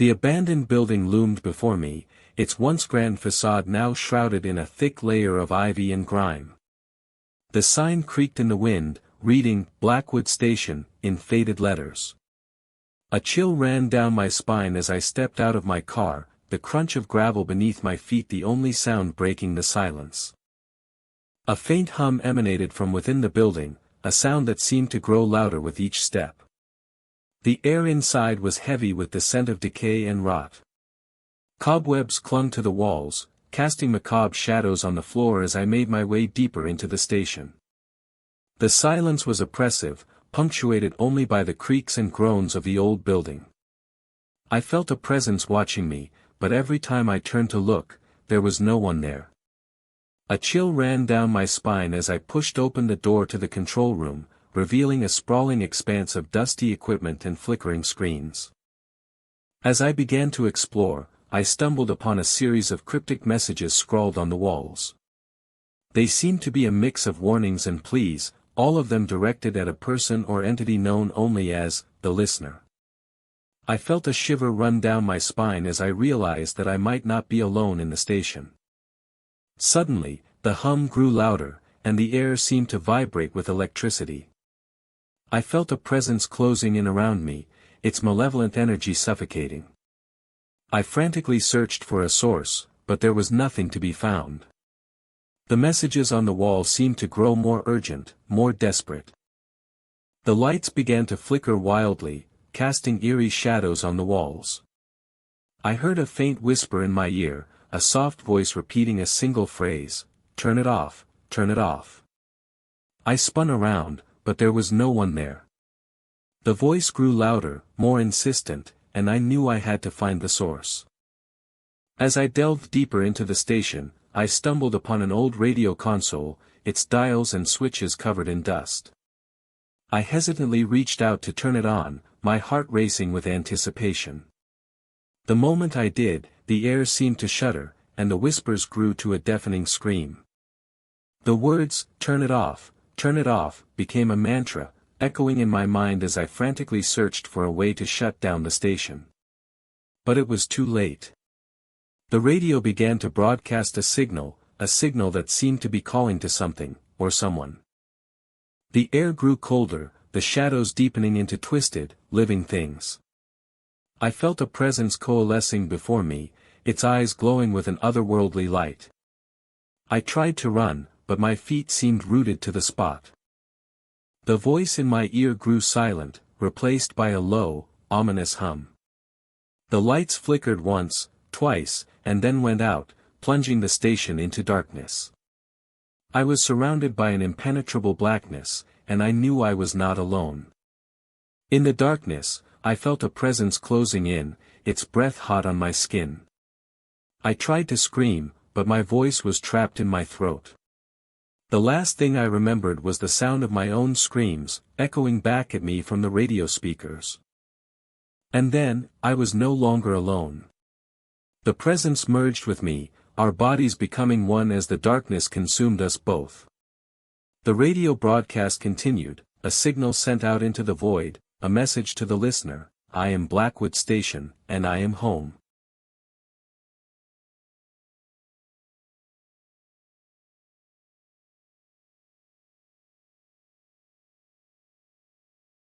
The abandoned building loomed before me, its once grand facade now shrouded in a thick layer of ivy and grime. The sign creaked in the wind, reading, "Blackwood Station," in faded letters. A chill ran down my spine as I stepped out of my car, the crunch of gravel beneath my feet the only sound breaking the silence. A faint hum emanated from within the building, a sound that seemed to grow louder with each step. The air inside was heavy with the scent of decay and rot. Cobwebs clung to the walls, casting macabre shadows on the floor as I made my way deeper into the station. The silence was oppressive, punctuated only by the creaks and groans of the old building. I felt a presence watching me, but every time I turned to look, there was no one there. A chill ran down my spine as I pushed open the door to the control room, revealing a sprawling expanse of dusty equipment and flickering screens. As I began to explore, I stumbled upon a series of cryptic messages scrawled on the walls. They seemed to be a mix of warnings and pleas, all of them directed at a person or entity known only as the listener. I felt a shiver run down my spine as I realized that I might not be alone in the station. Suddenly, the hum grew louder, and the air seemed to vibrate with electricity. I felt a presence closing in around me, its malevolent energy suffocating. I frantically searched for a source, but there was nothing to be found. The messages on the wall seemed to grow more urgent, more desperate. The lights began to flicker wildly, casting eerie shadows on the walls. I heard a faint whisper in my ear, a soft voice repeating a single phrase, "Turn it off, turn it off." I spun around, but there was no one there. The voice grew louder, more insistent, and I knew I had to find the source. As I delved deeper into the station, I stumbled upon an old radio console, its dials and switches covered in dust. I hesitantly reached out to turn it on, my heart racing with anticipation. The moment I did, the air seemed to shudder, and the whispers grew to a deafening scream. The words, turn it off," became a mantra, echoing in my mind as I frantically searched for a way to shut down the station. But it was too late. The radio began to broadcast a signal that seemed to be calling to something, or someone. The air grew colder, the shadows deepening into twisted, living things. I felt a presence coalescing before me, its eyes glowing with an otherworldly light. I tried to run, but my feet seemed rooted to the spot. The voice in my ear grew silent, replaced by a low, ominous hum. The lights flickered once, twice, and then went out, plunging the station into darkness. I was surrounded by an impenetrable blackness, and I knew I was not alone. In the darkness, I felt a presence closing in, its breath hot on my skin. I tried to scream, but my voice was trapped in my throat. The last thing I remembered was the sound of my own screams, echoing back at me from the radio speakers. And then, I was no longer alone. The presence merged with me, our bodies becoming one as the darkness consumed us both. The radio broadcast continued, a signal sent out into the void, a message to the listener, "I am Blackwood Station, and I am home."